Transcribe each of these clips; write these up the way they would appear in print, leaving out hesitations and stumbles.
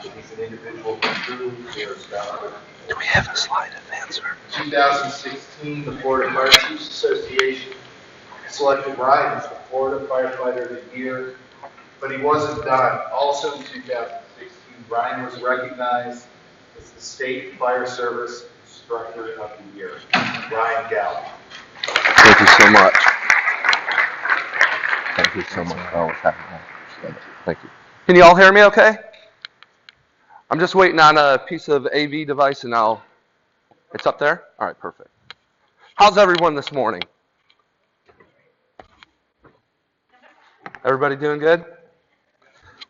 He's an individual who is Do we have a slide advancer? 2016, the Florida Fire Chiefs Association selected Ryan as the Florida Firefighter of the Year, but he wasn't done. Also in 2016, Ryan was recognized as the State Fire Service Instructor of the Year. Ryan Gallik. Thank you so much. Thank you so much for always having me. Thank you. Can you all hear me okay? I'm just waiting on a piece of AV device and it's up there? All right, perfect. How's everyone this morning? Everybody doing good?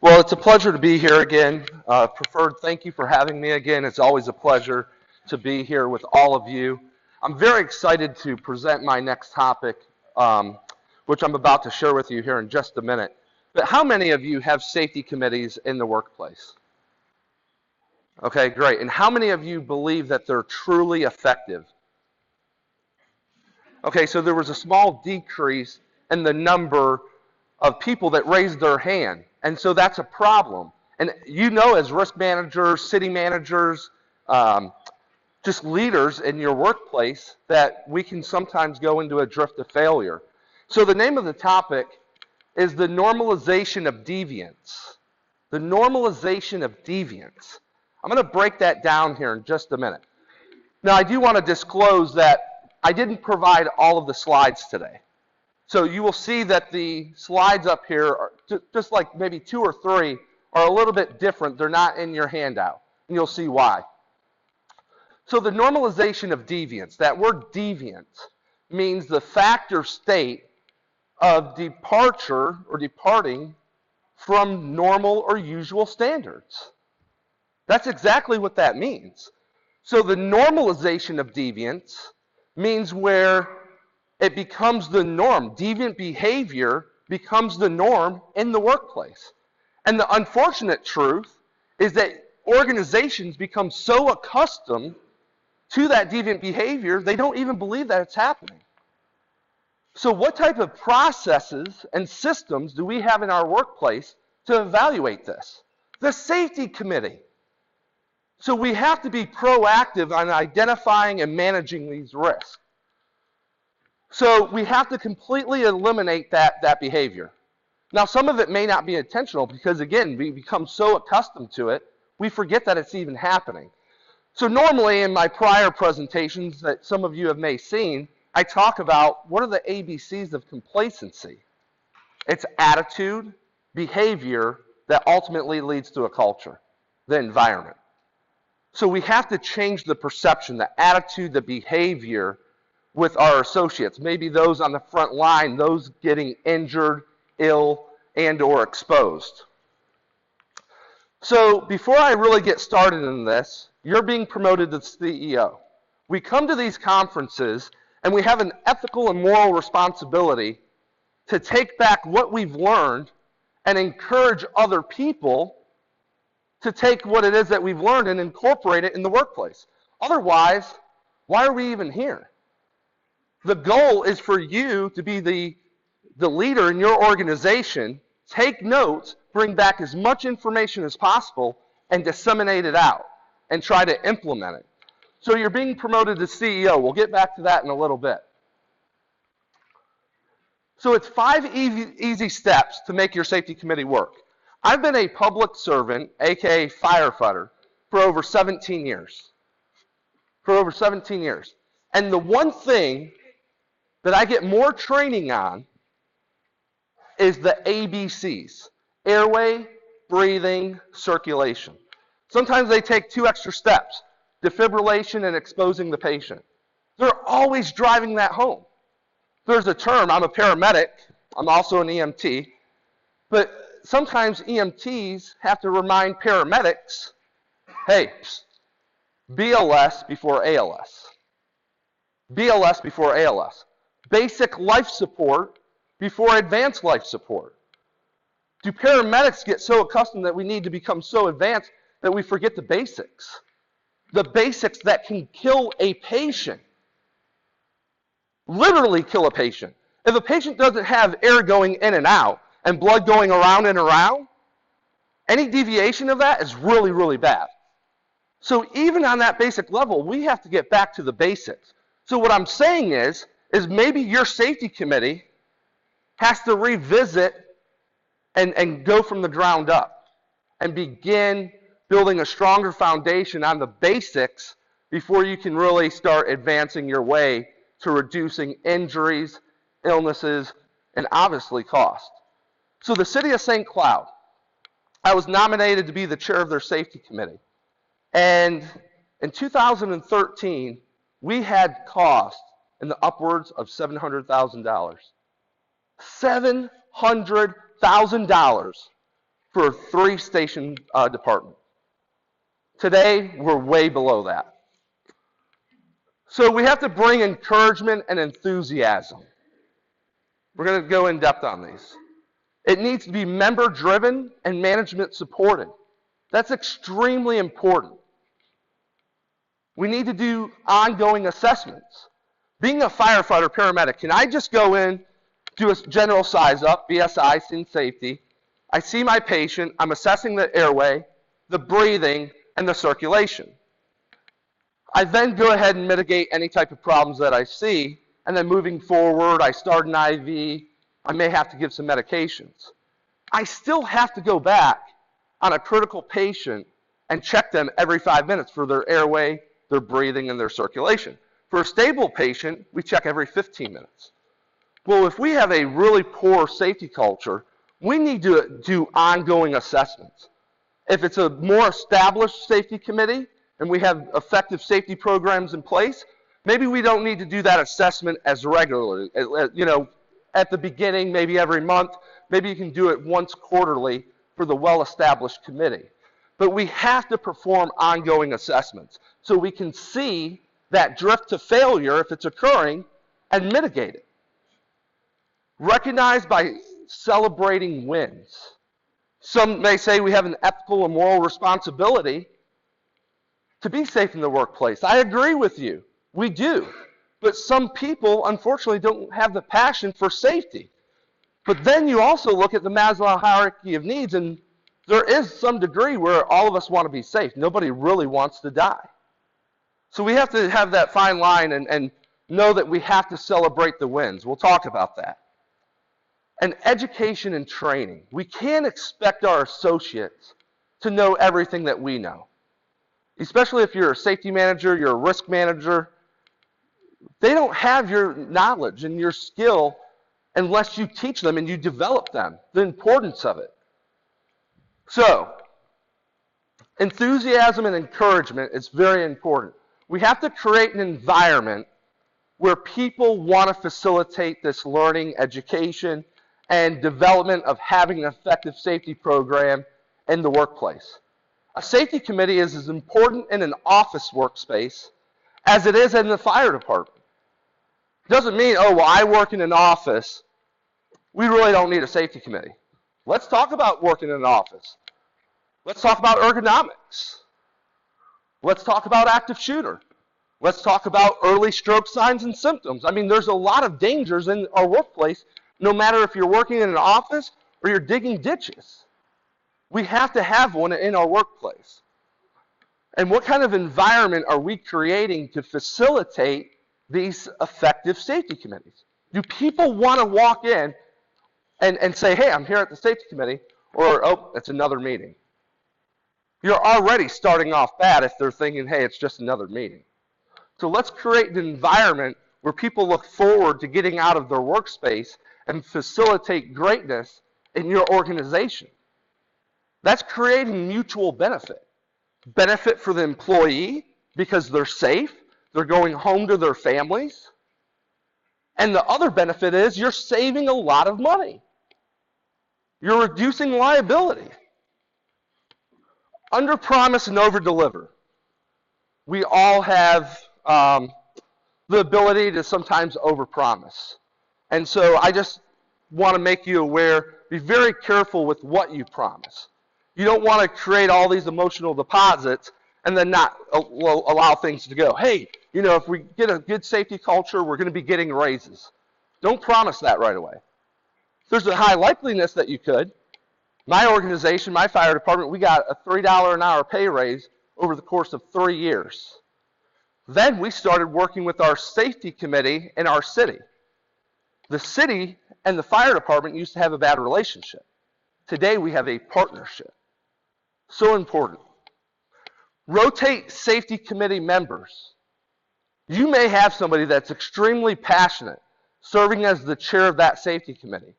Well, it's a pleasure to be here again. Preferred, thank you for having me again. It's always a pleasure to be here with all of you. I'm very excited to present my next topic, which I'm about to share with you here in just a minute. But how many of you have safety committees in the workplace? Okay, great. And how many of you believe that they're truly effective? Okay, so there was a small decrease in the number of people that raised their hand. And so that's a problem. And you know, as risk managers, city managers, just leaders in your workplace, that we can sometimes go into a drift of failure. So the name of the topic is the normalization of deviance. The normalization of deviance. I'm going to break that down here in just a minute. Now, I do want to disclose that I didn't provide all of the slides today. So you will see that the slides up here, are just like maybe 2 or 3, are a little bit different. They're not in your handout, and you'll see why. So the normalization of deviance, that word deviant means the fact or state of departure or departing from normal or usual standards. That's exactly what that means. So the normalization of deviance means where it becomes the norm. Deviant behavior becomes the norm in the workplace. And the unfortunate truth is that organizations become so accustomed to that deviant behavior, they don't even believe that it's happening. So what type of processes and systems do we have in our workplace to evaluate this? The safety committee. So we have to be proactive on identifying and managing these risks. So we have to completely eliminate that behavior. Now, some of it may not be intentional because, again, we become so accustomed to it, we forget that it's even happening. So normally in my prior presentations that some of you have may seen, I talk about what are the ABCs of complacency. It's attitude, behavior that ultimately leads to a culture, the environment. So we have to change the perception, the attitude, the behavior with our associates. Maybe those on the front line, those getting injured, ill, and or exposed. So before I really get started in this, you're being promoted to CEO. We come to these conferences and we have an ethical and moral responsibility to take back what we've learned and encourage other people to take what it is that we've learned and incorporate it in the workplace. Otherwise, why are we even here? The goal is for you to be the leader in your organization, take notes, bring back as much information as possible, and disseminate it out and try to implement it. So you're being promoted to CEO. We'll get back to that in a little bit. So it's 5 easy steps to make your safety committee work. I've been a public servant, aka firefighter, for over 17 years. And the one thing that I get more training on is the ABCs: airway, breathing, circulation. Sometimes they take 2 extra steps: defibrillation and exposing the patient. They're always driving that home. There's a term, I'm a paramedic, I'm also an EMT, but sometimes EMTs have to remind paramedics, hey, BLS before ALS. BLS before ALS. Basic life support before advanced life support. Do paramedics get so accustomed that we need to become so advanced that we forget the basics? The basics that can kill a patient. Literally kill a patient. If a patient doesn't have air going in and out and blood going around and around, Any deviation of that is really, really bad. So even on that basic level, we have to get back to the basics. So what I'm saying is maybe your safety committee has to revisit and go from the ground up and begin building a stronger foundation on the basics before you can really start advancing your way to reducing injuries, illnesses, and obviously cost. So the city of St. Cloud, I was nominated to be the chair of their safety committee. And in 2013, we had cost in the upwards of $700,000. $700,000 for a 3-station department. Today, we're way below that. So we have to bring encouragement and enthusiasm. We're going to go in depth on these. It needs to be member-driven and management-supported. That's extremely important. We need to do ongoing assessments. Being a firefighter paramedic, can I just go in, do a general size up, BSI, scene safety, I see my patient, I'm assessing the airway, the breathing, and the circulation. I then go ahead and mitigate any type of problems that I see, and then moving forward, I start an IV, I may have to give some medications. I still have to go back on a critical patient and check them every 5 minutes for their airway, their breathing, and their circulation. For a stable patient, we check every 15 minutes. Well, if we have a really poor safety culture, we need to do ongoing assessments. If it's a more established safety committee and we have effective safety programs in place, maybe we don't need to do that assessment as regularly. At the beginning, maybe every month. Maybe you can do it once quarterly for the well-established committee. But we have to perform ongoing assessments so we can see that drift to failure, if it's occurring, and mitigate it. Recognized by celebrating wins. Some may say we have an ethical and moral responsibility to be safe in the workplace. I agree with you. We do. But some people, unfortunately, don't have the passion for safety. But then you also look at the Maslow hierarchy of needs, and there is some degree where all of us want to be safe. Nobody really wants to die. So we have to have that fine line and know that we have to celebrate the wins. We'll talk about that. And education and training. We can't expect our associates to know everything that we know. Especially if you're a safety manager, you're a risk manager. They don't have your knowledge and your skill unless you teach them and you develop them, the importance of it. So, enthusiasm and encouragement is very important. We have to create an environment where people want to facilitate this learning, education, and development of having an effective safety program in the workplace. A safety committee is as important in an office workspace as it is in the fire department. It doesn't mean, oh, well, I work in an office, we really don't need a safety committee. Let's talk about working in an office. Let's talk about ergonomics. Let's talk about active shooter. Let's talk about early stroke signs and symptoms. I mean, there's a lot of dangers in our workplace, no matter if you're working in an office or you're digging ditches. We have to have one in our workplace. And what kind of environment are we creating to facilitate these effective safety committees? Do people want to walk in and say, hey, I'm here at the safety committee, or, oh, it's another meeting? You're already starting off bad if they're thinking, hey, it's just another meeting. So let's create an environment where people look forward to getting out of their workspace and facilitate greatness in your organization. That's creating mutual benefit. Benefit for the employee because they're safe, they're going home to their families. And the other benefit is you're saving a lot of money. You're reducing liability. Under promise and over deliver. We all have the ability to sometimes over promise. And so I just want to make you aware, be very careful with what you promise. You don't want to create all these emotional deposits and then not allow things to go. Hey, if we get a good safety culture, we're going to be getting raises. Don't promise that right away. There's a high likeliness that you could, My organization, my fire department, we got a $3 an hour pay raise over the course of 3 years. Then we started working with our safety committee in our city. The city and the fire department used to have a bad relationship. Today we have a partnership. So important. Rotate safety committee members. You may have somebody that's extremely passionate serving as the chair of that safety committee,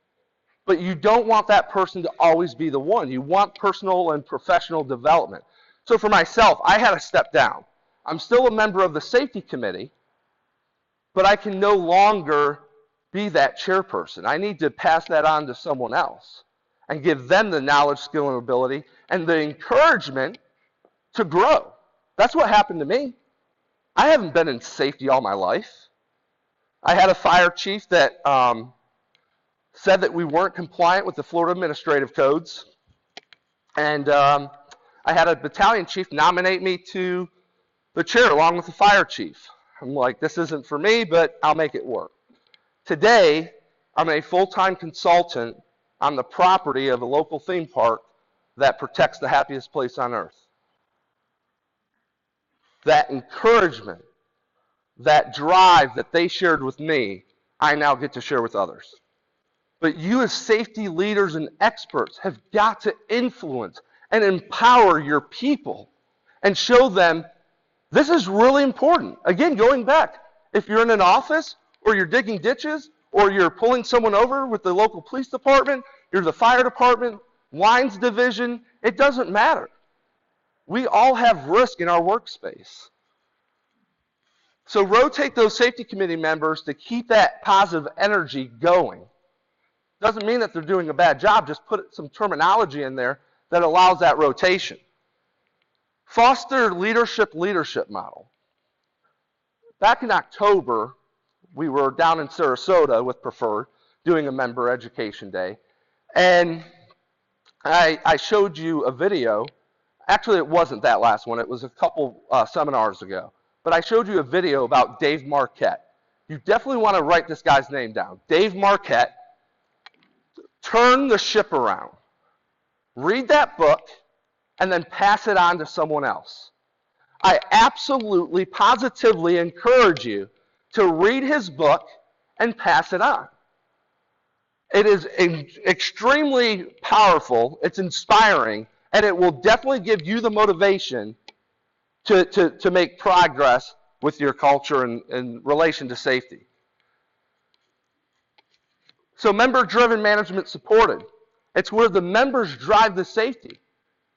but you don't want that person to always be the one. You want personal and professional development. So for myself, I had to step down. I'm still a member of the safety committee, but I can no longer be that chairperson. I need to pass that on to someone else and give them the knowledge, skill, and ability and the encouragement to grow. That's what happened to me. I haven't been in safety all my life. I had a fire chief that said that we weren't compliant with the Florida administrative codes. And I had a battalion chief nominate me to the chair along with the fire chief. I'm like, this isn't for me, but I'll make it work. Today, I'm a full-time consultant on the property of a local theme park that protects the happiest place on earth. That encouragement, that drive that they shared with me, I now get to share with others. But you as safety leaders and experts have got to influence and empower your people and show them this is really important. Again, going back, if you're in an office or you're digging ditches or you're pulling someone over with the local police department, you're the fire department, lines division, it doesn't matter. We all have risk in our workspace. So rotate those safety committee members to keep that positive energy going. Doesn't mean that they're doing a bad job, just put some terminology in there that allows that rotation. Foster leadership model. Back in October, we were down in Sarasota with Preferred doing a member education day, and I showed you a video. Actually, it wasn't that last one. It was a couple seminars ago. But I showed you a video about Dave Marquette. You definitely want to write this guy's name down. Dave Marquette, Turn the Ship Around. Read that book and then pass it on to someone else. I absolutely, positively encourage you to read his book and pass it on. It is extremely powerful, it's inspiring, and it will definitely give you the motivation to make progress with your culture in relation to safety. So member-driven management supported. It's where the members drive the safety.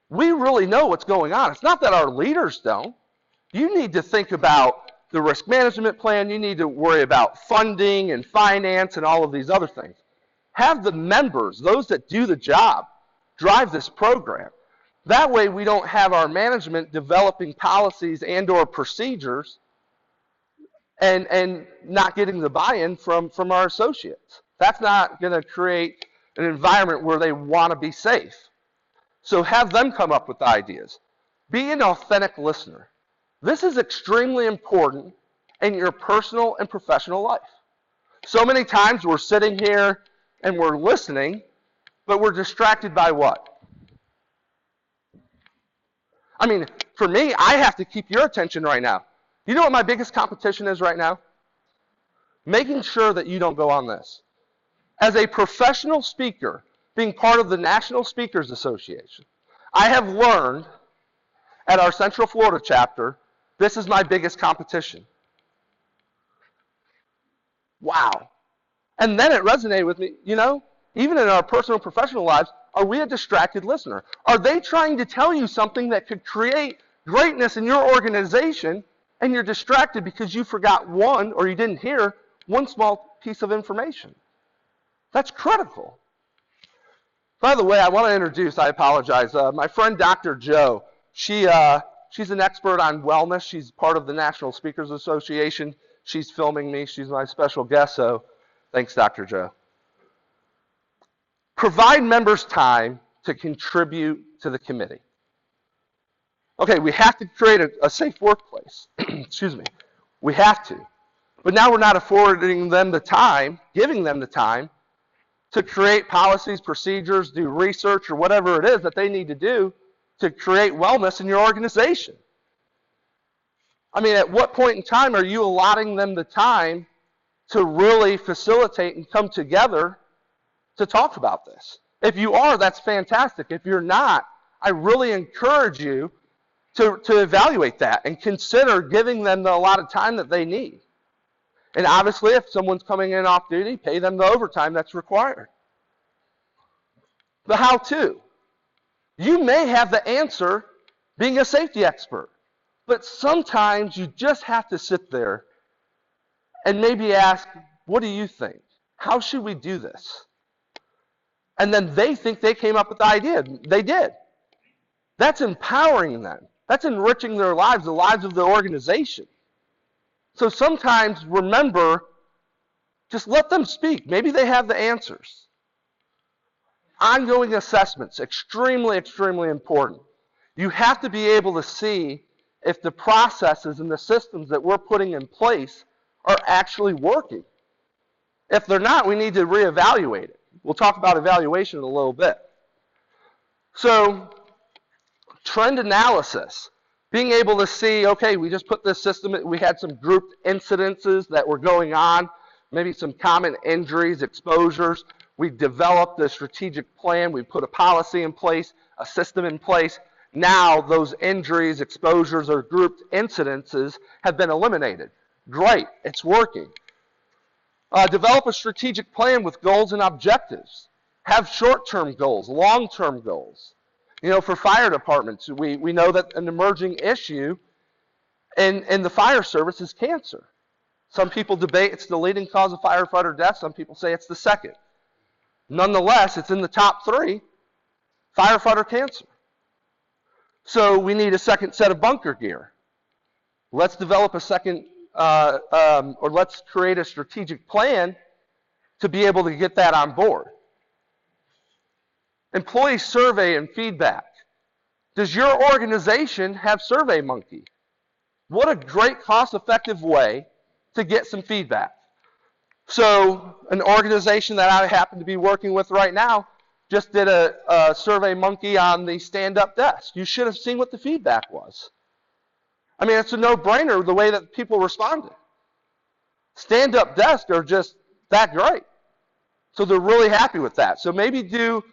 We really know what's going on. It's not that our leaders don't. You need to think about the risk management plan. You need to worry about funding and finance and all of these other things. Have the members, those that do the job, drive this program. That way we don't have our management developing policies and or procedures and not getting the buy-in from our associates. That's not going to create an environment where they want to be safe. So have them come up with ideas. Be an authentic listener. This is extremely important in your personal and professional life. So many times we're sitting here and we're listening, but we're distracted by what? I mean, for me, I have to keep your attention right now. You know what my biggest competition is right now? Making sure that you don't go on this. As a professional speaker, being part of the National Speakers Association, I have learned at our Central Florida chapter, this is my biggest competition. Wow. And then it resonated with me, you know, even in our personal and professional lives, are we a distracted listener? Are they trying to tell you something that could create greatness in your organization and you're distracted because you forgot one or you didn't hear one small piece of information? That's critical. By the way, I want to introduce, I apologize, my friend Dr. Jo. She's an expert on wellness. She's part of the National Speakers Association. She's filming me. She's my special guest, so thanks, Dr. Jo. Provide members time to contribute to the committee. Okay, we have to create a safe workplace. Excuse me. We have to. But now we're not affording them the time, giving them the time to create policies, procedures, do research, or whatever it is that they need to do to create wellness in your organization. I mean, at what point in time are you allotting them the time to really facilitate and come together to talk about this? If you are, that's fantastic. If you're not, I really encourage you to evaluate that and consider giving them the allotted time that they need. And obviously, if someone's coming in off duty, pay them the overtime that's required. The how-to. You may have the answer being a safety expert, but sometimes you just have to sit there and maybe ask, what do you think? How should we do this? And then they think they came up with the idea. They did. That's empowering them. That's enriching their lives, the lives of the organization. So sometimes, remember, just let them speak. Maybe they have the answers. Ongoing assessments, extremely, extremely important. You have to be able to see if the processes and the systems that we're putting in place are actually working. If they're not, we need to reevaluate it. We'll talk about evaluation in a little bit. So, trend analysis. Being able to see, okay, we just put this system, we had some grouped incidences that were going on, maybe some common injuries, exposures. We developed a strategic plan. We put a policy in place, a system in place. Now those injuries, exposures, or grouped incidences have been eliminated. Great, it's working. Develop a strategic plan with goals and objectives. Have short-term goals, long-term goals. You know, for fire departments, we know that an emerging issue in the fire service is cancer. Some people debate it's the leading cause of firefighter death. Some people say it's the second. Nonetheless, it's in the top 3, firefighter cancer. So we need a second set of bunker gear. Let's develop a second, or let's create a strategic plan to be able to get that on board. Employee survey and feedback. Does your organization have SurveyMonkey? What a great cost-effective way to get some feedback. So an organization that I happen to be working with right now just did a SurveyMonkey on the stand-up desk. You should have seen what the feedback was. I mean, it's a no-brainer the way that people responded. Stand-up desks are just that great. So they're really happy with that. So maybe do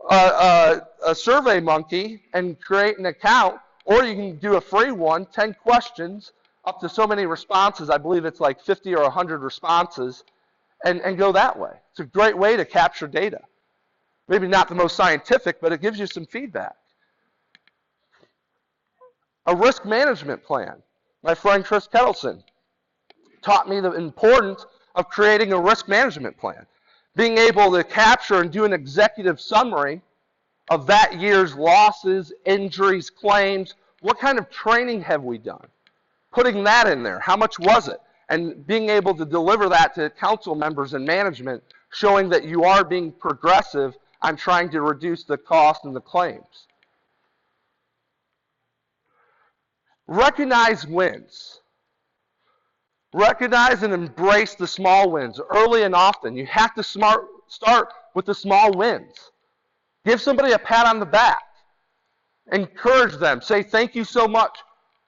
a SurveyMonkey and create an account, or you can do a free one, 10 questions, up to so many responses. I believe it's like 50 or 100 responses, and go that way. It's a great way to capture data. Maybe not the most scientific, but it gives you some feedback. A risk management plan. My friend Chris Kettleson taught me the importance of creating a risk management plan. Being able to capture and do an executive summary of that year's losses, injuries, claims. What kind of training have we done? Putting that in there. How much was it? And being able to deliver that to council members and management, showing that you are being progressive on trying to reduce the cost and the claims. Recognize wins. Recognize and embrace the small wins early and often. You have to start with the small wins. Give somebody a pat on the back. Encourage them. Say thank you so much.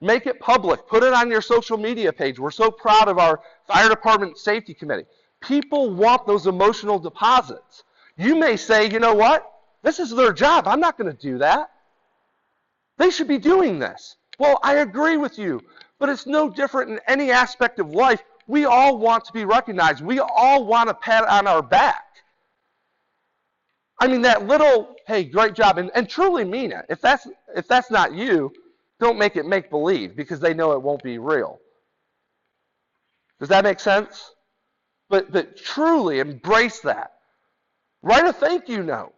Make it public. Put it on your social media page. We're so proud of our fire department safety committee. People want those emotional deposits. You may say, you know what? This is their job. I'm not going to do that. They should be doing this. Well, I agree with you, but it's no different in any aspect of life. We all want to be recognized. We all want a pat on our back. I mean, that little, hey, great job, and truly mean it. If that's not you, don't make it make-believe, because they know it won't be real. Does that make sense? But truly embrace that. Write a thank you note.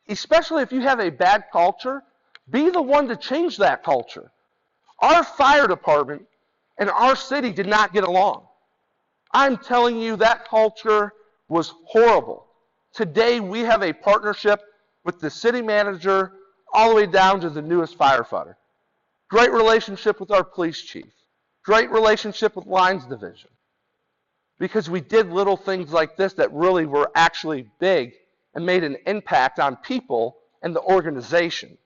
Especially if you have a bad culture, be the one to change that culture. Our fire department and our city did not get along. I'm telling you, that culture was horrible. Today, we have a partnership with the city manager all the way down to the newest firefighter. Great relationship with our police chief. Great relationship with lines division. because we did little things like this that really were actually big and made an impact on people and the organization.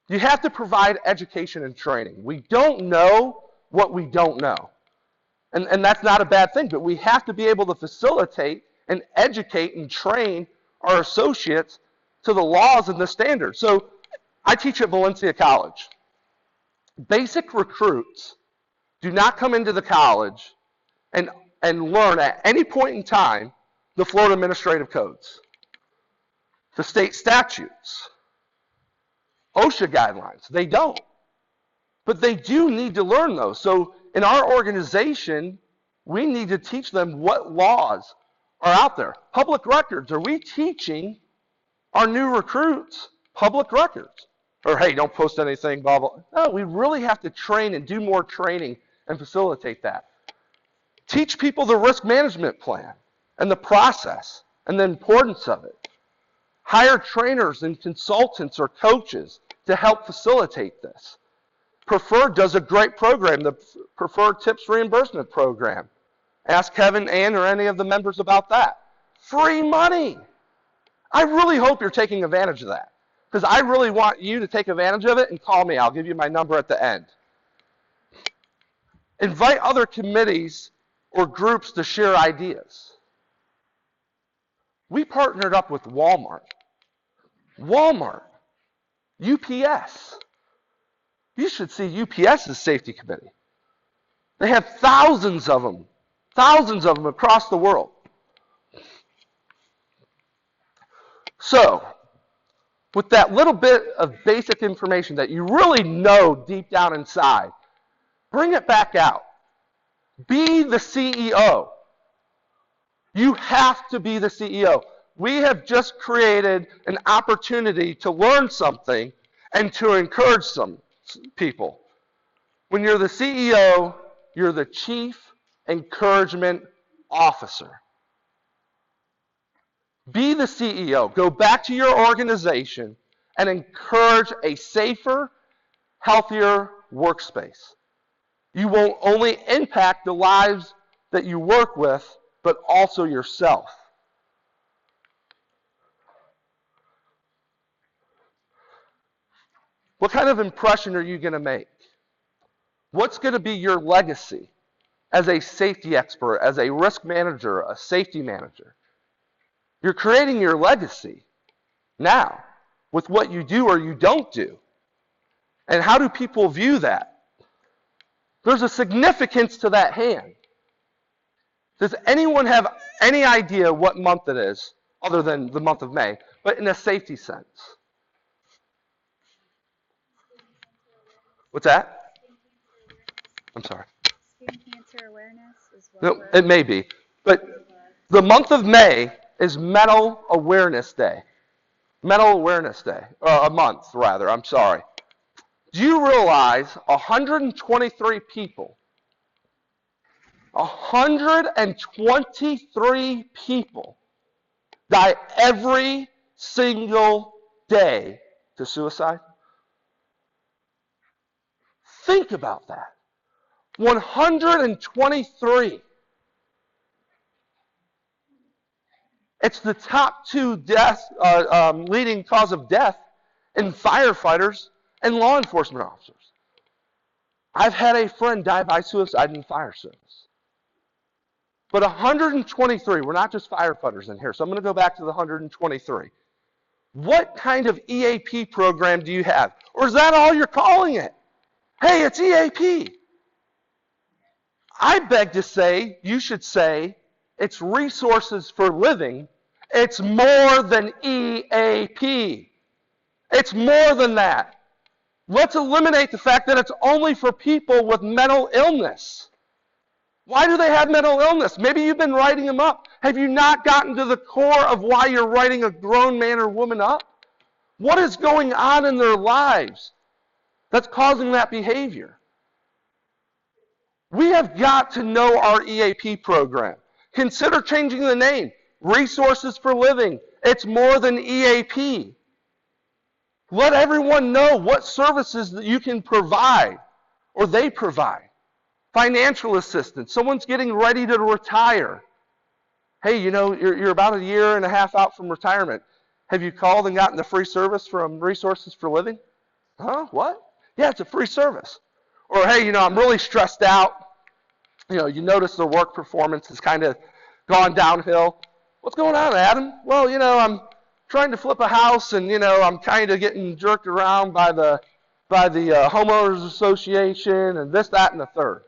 You have to provide education and training. We don't know what we don't know. And that's not a bad thing, but we have to be able to facilitate and educate and train our associates to the laws and the standards. So I teach at Valencia College. Basic recruits do not come into the college and learn at any point in time the Florida administrative codes, the state statutes, OSHA guidelines. They don't. But they do need to learn those. So in our organization, we need to teach them what laws are out there. Public records. Are we teaching our new recruits public records? Or, hey, don't post anything, blah, blah. No, we really have to train and do more training and facilitate that. Teach people the risk management plan and the process and the importance of it. Hire trainers and consultants or coaches to help facilitate this. Preferred does a great program, the Preferred Tips Reimbursement Program. Ask Kevin, Ann, or any of the members about that. Free money. I really hope you're taking advantage of that, because I really want you to take advantage of it and call me. I'll give you my number at the end. Invite other committees or groups to share ideas. We partnered up with Walmart, UPS. You should see UPS's safety committee. They have thousands of them across the world. So, with that little bit of basic information that you really know deep down inside, bring it back out. Be the CEO. You have to be the CEO. We have just created an opportunity to learn something and to encourage some people. When you're the CEO, you're the Chief Encouragement Officer. Be the CEO. Go back to your organization and encourage a safer, healthier workspace. You won't only impact the lives that you work with, but also yourself. What kind of impression are you going to make? What's going to be your legacy as a safety expert, as a risk manager, a safety manager? You're creating your legacy now with what you do or you don't do. And how do people view that? There's a significance to that hand. Does anyone have any idea what month it is, other than the month of May, but in a safety sense? What's that? I'm sorry. Skin cancer awareness is what No, it may be. But the month of May is Mental Awareness Day. Mental Awareness Day. A month, rather. I'm sorry. Do you realize 123 people, 123 people die every single day to suicide? Think about that. 123. It's the top two leading cause of death in firefighters and law enforcement officers. I've had a friend die by suicide in the fire service. But 123, we're not just firefighters in here, so I'm going to go back to the 123. What kind of EAP program do you have? Or is that all you're calling it? Hey, it's EAP. I beg to say, you should say, it's resources for living. It's more than EAP. It's more than that. Let's eliminate the fact that it's only for people with mental illness. Why do they have mental illness? Maybe you've been writing them up. Have you not gotten to the core of why you're writing a grown man or woman up? What is going on in their lives that's causing that behavior? We have got to know our EAP program. Consider changing the name. Resources for Living. It's more than EAP. Let everyone know what services that you can provide or they provide. Financial assistance. Someone's getting ready to retire. Hey, you know, you're about a year and a half out from retirement. Have you called and gotten the free service from Resources for Living? Huh? What? Yeah, it's a free service. Or, hey, you know, I'm really stressed out. You know, you notice their work performance has kind of gone downhill. What's going on, Adam? Well, you know, I'm trying to flip a house, and you know, I'm kind of getting jerked around by the homeowners association, and this, that, and the third.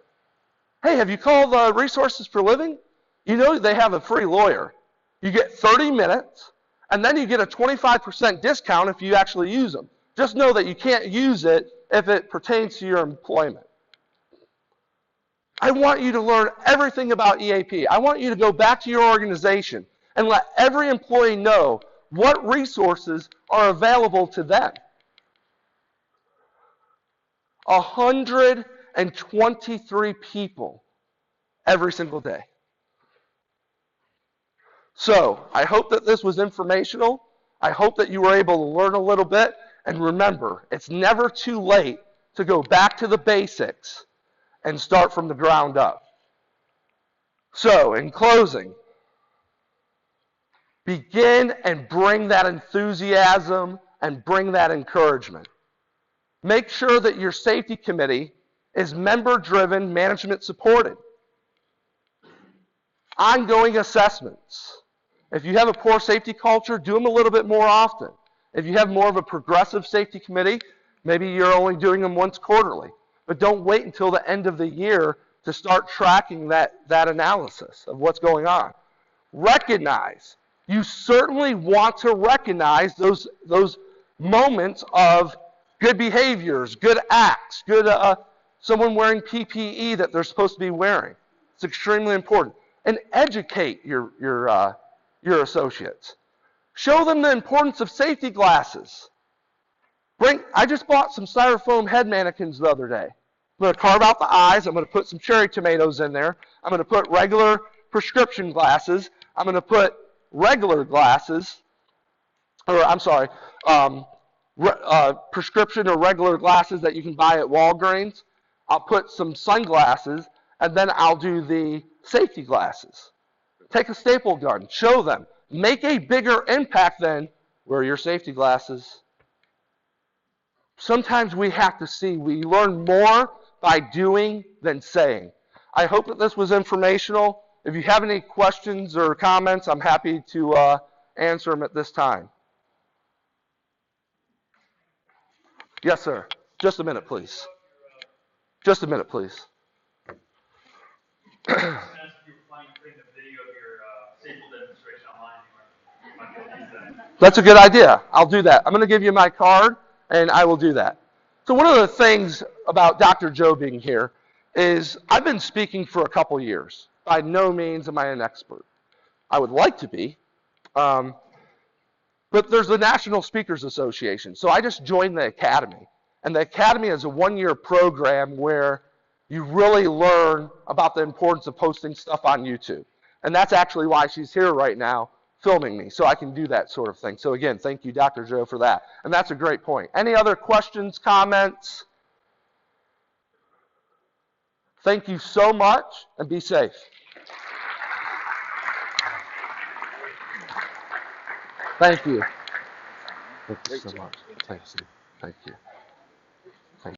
Hey, have you called Resources for Living? You know they have a free lawyer. You get 30 minutes, and then you get a 25% discount if you actually use them. Just know that you can't use it if it pertains to your employment. I want you to learn everything about EAP. I want you to go back to your organization and let every employee know what resources are available to them. 123 people every single day. So, I hope that this was informational. I hope that you were able to learn a little bit. And remember, it's never too late to go back to the basics and start from the ground up. So, in closing, begin and bring that enthusiasm and bring that encouragement. Make sure that your safety committee is member-driven, management-supported. Ongoing assessments. If you have a poor safety culture, do them a little bit more often. If you have more of a progressive safety committee, maybe you're only doing them once quarterly. But don't wait until the end of the year to start tracking that analysis of what's going on. Recognize. You certainly want to recognize those moments of good behaviors, good acts, good someone wearing PPE that they're supposed to be wearing. It's extremely important. And educate your associates. Show them the importance of safety glasses. I just bought some styrofoam head mannequins the other day. I'm going to carve out the eyes. I'm going to put some cherry tomatoes in there. I'm going to put regular prescription glasses. I'm going to put regular glasses, or I'm sorry, prescription or regular glasses that you can buy at Walgreens. I'll put some sunglasses, and then I'll do the safety glasses. Take a staple gun, show them. Make a bigger impact than wear your safety glasses. Sometimes we have to see. We learn more by doing than saying. I hope that this was informational. If you have any questions or comments, I'm happy to answer them at this time. Yes, sir. Just a minute, please. Just a minute, please. That's a good idea. I'll do that. I'm going to give you my card, and I will do that. So one of the things about Dr. Joe being here is I've been speaking for a couple years. By no means am I an expert. I would like to be. But there's the National Speakers Association. So I just joined the Academy. And the Academy is a one-year program where you really learn about the importance of posting stuff on YouTube. And that's actually why she's here right now filming me, so I can do that sort of thing. So again, thank you, Dr. Joe, for that. And that's a great point. Any other questions, comments? Thank you so much, and be safe. Thank you. Thank you so much. Thank you.